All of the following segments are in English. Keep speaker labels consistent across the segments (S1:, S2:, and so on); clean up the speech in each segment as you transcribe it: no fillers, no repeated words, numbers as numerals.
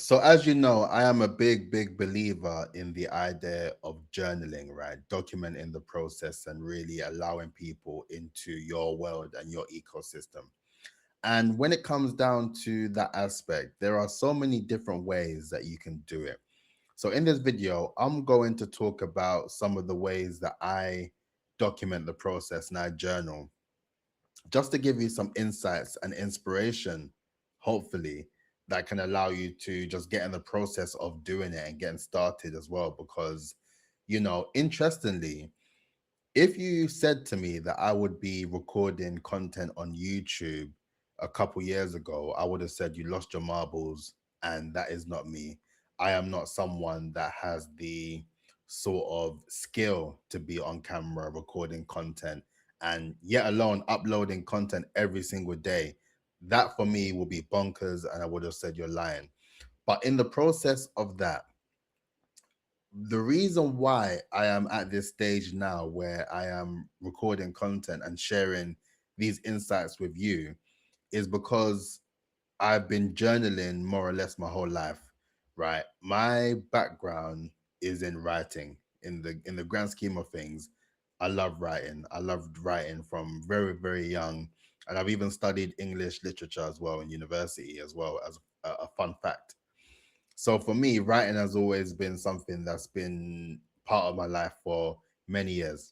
S1: So, as you know, I am a big believer in the idea of journaling, right? Documenting the process and really allowing people into your world and your ecosystem. And when it comes down to that aspect, there are so many different ways that you can do it. So, in this video, I'm going to talk about some of the ways that I document the process and I journal, just to give you some insights and inspiration, hopefully, that can allow you to just get in the process of doing it and getting started as well. Because, interestingly, if you said to me that I would be recording content on YouTube a couple years ago, I would have said you lost your marbles, and that is not me. I am not someone that has the sort of skill to be on camera recording content and yet alone uploading content every single day. That for me will be bonkers, and I would have said you're lying. But in the process of that, the reason why I am at this stage now where I am recording content and sharing these insights with you is because I've been journaling more or less my whole life, right? My background is in writing. In the grand scheme of things, I love writing. I loved writing from very young, and I've even studied English literature as well in university as well as a fun fact. So for me, writing has always been something that's been part of my life for many years.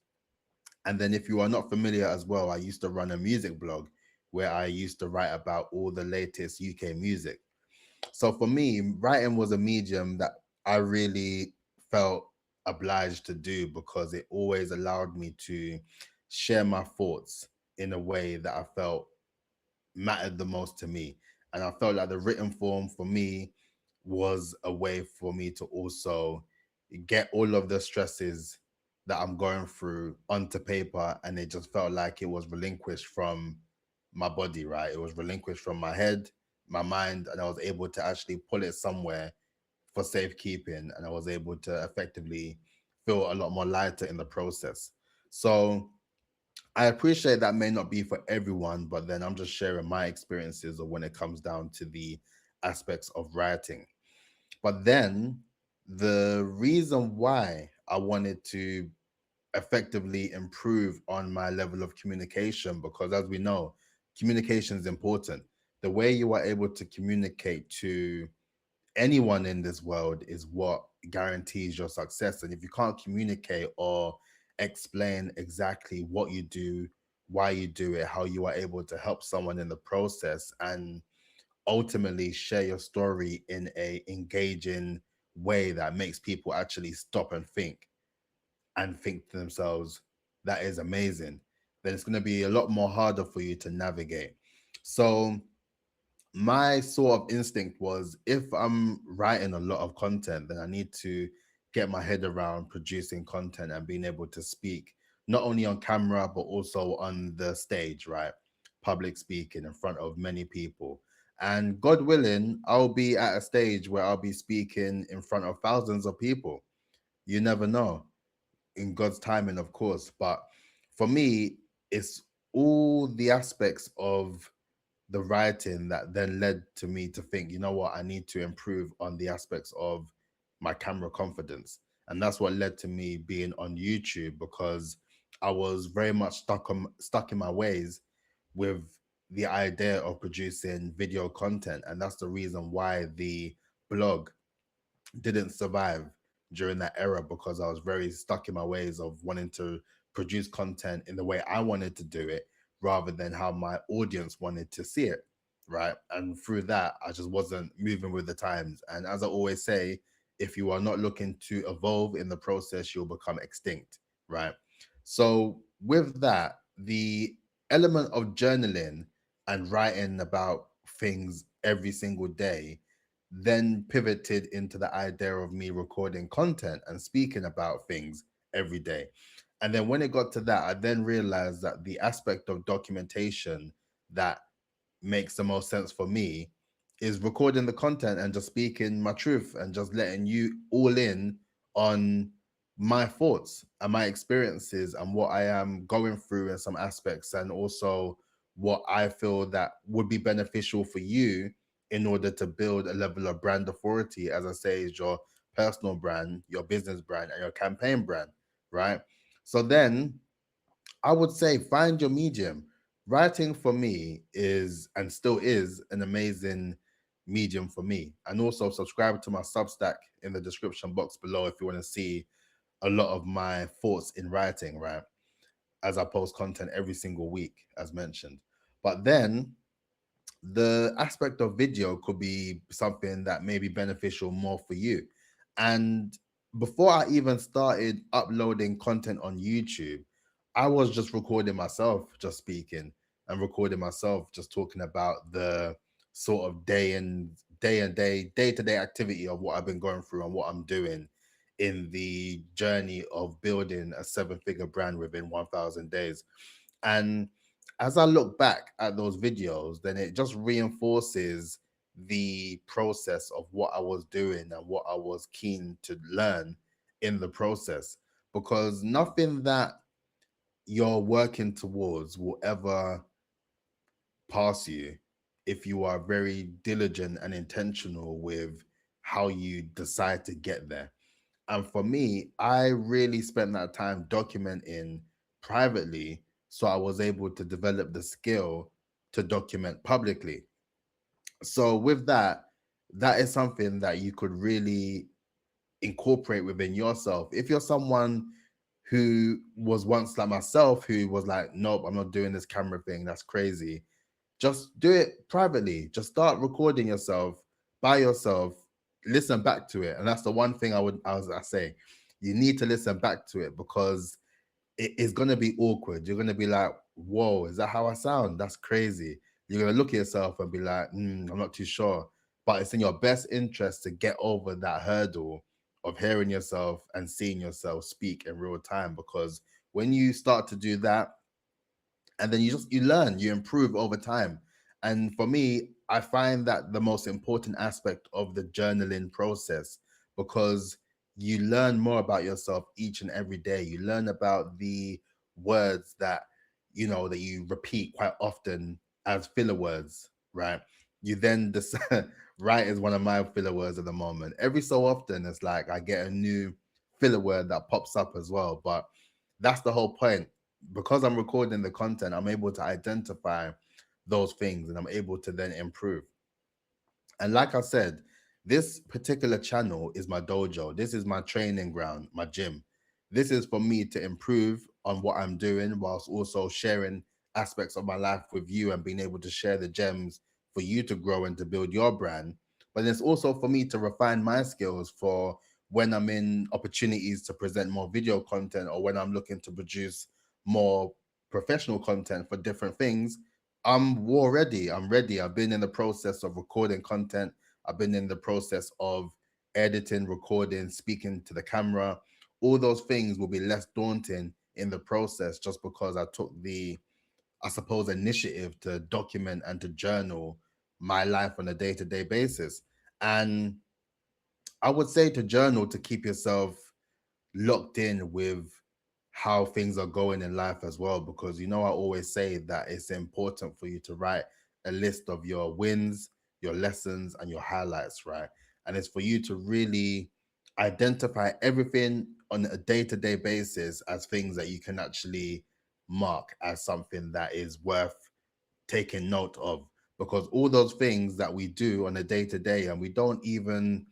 S1: And then if you are not familiar as well, I used to run a music blog where I used to write about all the latest UK music. So for me, writing was a medium that I really felt obliged to do because it always allowed me to share my thoughts in a way that I felt mattered the most to me. And I felt like the written form for me was a way for me to also get all of the stresses that I'm going through onto paper. And it just felt like it was relinquished from my body, right? It was relinquished from my head, my mind, and I was able to actually pull it somewhere for safekeeping. And I was able to effectively feel a lot more lighter in the process. So, I appreciate that may not be for everyone, but then I'm just sharing my experiences of when it comes down to the aspects of writing. But then the reason why I wanted to effectively improve on my level of communication, because as we know, communication is important. The way you are able to communicate to anyone in this world is what guarantees your success. And if you can't communicate or explain exactly what you do, why you do it, how you are able to help someone in the process, and ultimately share your story in a engaging way that makes people actually stop and think to themselves, that is amazing, then it's going to be a lot more harder for you to navigate. So my sort of instinct was, if I'm writing a lot of content, then I need to get my head around producing content and being able to speak not only on camera but also on the stage, right? Public speaking in front of many people. And God willing, I'll be at a stage where I'll be speaking in front of thousands of people. You never know, in God's timing, of course. But for me, it's all the aspects of the writing that then led to me to think, you know what, I need to improve on the aspects of my camera confidence. And that's what led to me being on YouTube, because I was very much stuck in my ways with the idea of producing video content. And that's the reason why the blog didn't survive during that era, because I was very stuck in my ways of wanting to produce content in the way I wanted to do it rather than how my audience wanted to see it. Right. And through that, I just wasn't moving with the times. And as I always say, if you are not looking to evolve in the process, you'll become extinct. Right. So, with that, the element of journaling and writing about things every single day then pivoted into the idea of me recording content and speaking about things every day. And then when it got to that, I then realized that the aspect of documentation that makes the most sense for me is recording the content and just speaking my truth and just letting you all in on my thoughts and my experiences and what I am going through in some aspects, and also what I feel that would be beneficial for you in order to build a level of brand authority, as I say, is your personal brand, your business brand, and your campaign brand, right? So then I would say find your medium. Writing for me is and still is an amazing medium for me. And also subscribe to my Substack in the description box below if you want to see a lot of my thoughts in writing, right? As I post content every single week, as mentioned. But then the aspect of video could be something that may be beneficial more for you. And before I even started uploading content on YouTube, I was just recording myself just speaking and recording myself just talking about the sort of day to day activity of what I've been going through and what I'm doing in the journey of building a seven-figure brand within 1000 days. And as I look back at those videos, then it just reinforces the process of what I was doing and what I was keen to learn in the process. Because nothing that you're working towards will ever pass you if you are very diligent and intentional with how you decide to get there. And for me, I really spent that time documenting privately so I was able to develop the skill to document publicly. So with that, that is something that you could really incorporate within yourself. If you're someone who was once like myself, who was like, nope, I'm not doing this camera thing, that's crazy, just do it privately. Just start recording yourself by yourself. Listen back to it, and that's the one thing I say. You need to listen back to it because it is gonna be awkward. You're gonna be like, "Whoa, is that how I sound? That's crazy." You're gonna look at yourself and be like, "I'm not too sure." But it's in your best interest to get over that hurdle of hearing yourself and seeing yourself speak in real time, because when you start to do that, and then you learn, you improve over time. And for me, I find that the most important aspect of the journaling process, because you learn more about yourself each and every day. You learn about the words that that you repeat quite often as filler words, right? You then decide right is one of my filler words at the moment. Every so often it's like I get a new filler word that pops up as well. But that's the whole point. Because I'm recording the content, I'm able to identify those things and I'm able to then improve. And like I said, this particular channel is my dojo. This is my training ground, my gym. This is for me to improve on what I'm doing whilst also sharing aspects of my life with you and being able to share the gems for you to grow and to build your brand. But it's also for me to refine my skills for when I'm in opportunities to present more video content or when I'm looking to produce more professional content for different things. I'm war ready. I'm ready. I've been in the process of recording content. I've been in the process of editing, recording, speaking to the camera. All those things will be less daunting in the process just because I took the, I suppose, initiative to document and to journal my life on a day-to-day basis. And I would say to journal to keep yourself locked in with how things are going in life as well, because I always say that it's important for you to write a list of your wins, your lessons, and your highlights, right? And it's for you to really identify everything on a day-to-day basis as things that you can actually mark as something that is worth taking note of, because all those things that we do on a day to day and we don't even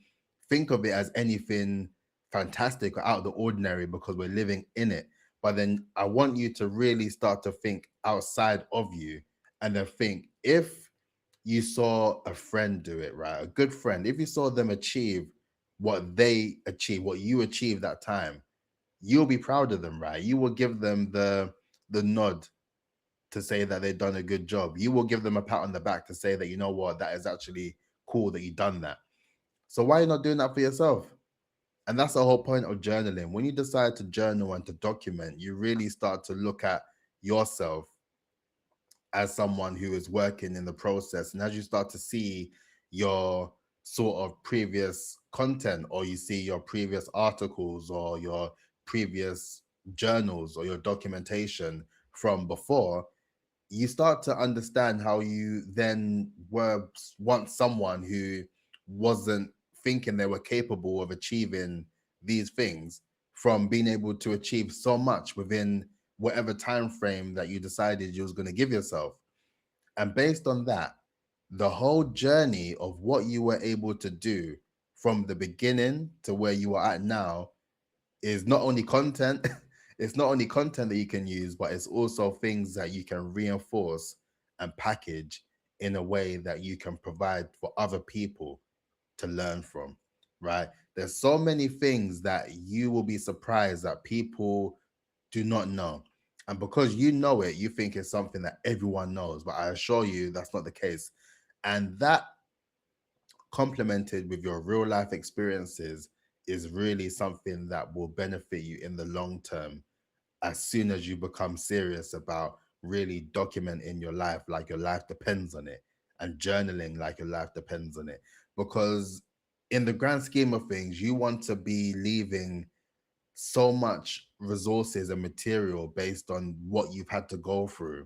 S1: think of it as anything fantastic or out of the ordinary because we're living in it. But then I want you to really start to think outside of you and then think, if you saw a friend do it, right? A good friend, if you saw them achieve what they achieved, what you achieved that time, you'll be proud of them, right? You will give them the nod to say that they've done a good job. You will give them a pat on the back to say that, you know what, that is actually cool that you've done that. So why are you not doing that for yourself? And that's the whole point of journaling. When you decide to journal and to document, you really start to look at yourself as someone who is working in the process. And as you start to see your sort of previous content, or you see your previous articles or your previous journals or your documentation from before, you start to understand how you then were once someone who wasn't thinking they were capable of achieving these things, from being able to achieve so much within whatever time frame that you decided you was going to give yourself. And based on that, the whole journey of what you were able to do from the beginning to where you are at now is not only content, it's not only content that you can use, but it's also things that you can reinforce and package in a way that you can provide for other people to learn from, right? There's so many things that you will be surprised that people do not know. And because you know it, you think it's something that everyone knows. But I assure you that's not the case. And that, complemented with your real life experiences, is really something that will benefit you in the long term as soon as you become serious about really documenting your life like your life depends on it, and journaling like your life depends on it. Because in the grand scheme of things, you want to be leaving so much resources and material based on what you've had to go through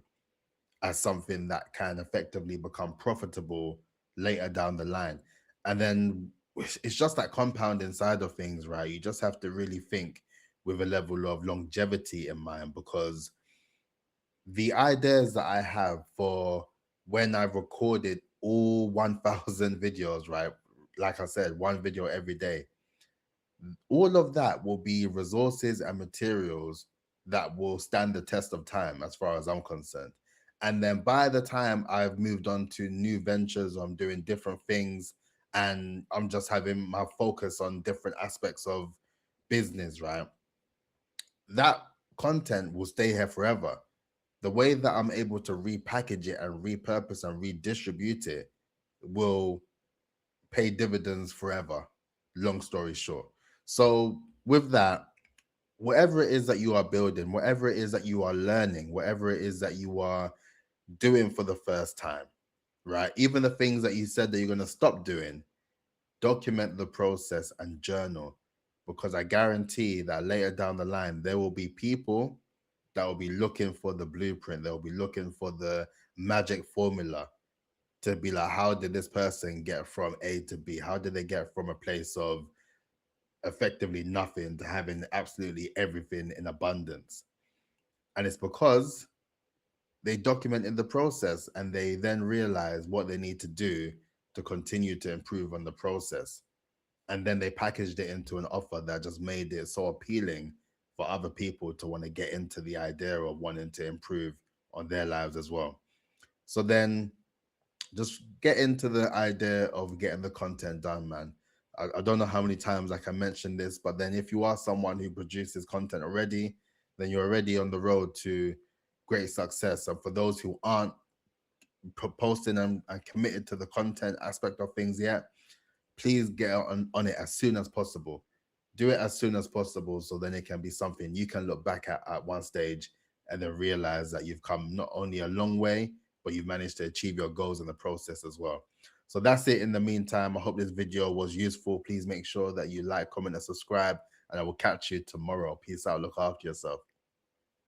S1: as something that can effectively become profitable later down the line. And then it's just that compounding side of things, right? You just have to really think with a level of longevity in mind, because the ideas that I have for when I've recorded all 1,000 videos, right? Like I said, one video every day, all of that will be resources and materials that will stand the test of time as far as I'm concerned. And then by the time I've moved on to new ventures, I'm doing different things, and I'm just having my focus on different aspects of business, right? That content will stay here forever. The way that I'm able to repackage it and repurpose and redistribute it will pay dividends forever. Long story short. So, with that, whatever it is that you are building, whatever it is that you are learning, whatever it is that you are doing for the first time, right? Even the things that you said that you're going to stop doing, document the process and journal, because I guarantee that later down the line, there will be people that will be looking for the blueprint, they'll be looking for the magic formula to be like, how did this person get from A to B? How did they get from a place of effectively nothing to having absolutely everything in abundance? And it's because they documented the process and they then realize what they need to do to continue to improve on the process. And then they packaged it into an offer that just made it so appealing for other people to want to get into the idea of wanting to improve on their lives as well. So then just get into the idea of getting the content done, man. I don't know how many times I can mention this, but then if you are someone who produces content already, then you're already on the road to great success. And for those who aren't posting and committed to the content aspect of things yet, please get on it as soon as possible. Do it as soon as possible, so then it can be something you can look back at one stage and then realize that you've come not only a long way, but you've managed to achieve your goals in the process as well. So that's it. In the meantime, I hope this video was useful. Please make sure that you like, comment, and subscribe, and I will catch you tomorrow. Peace out. Look after yourself.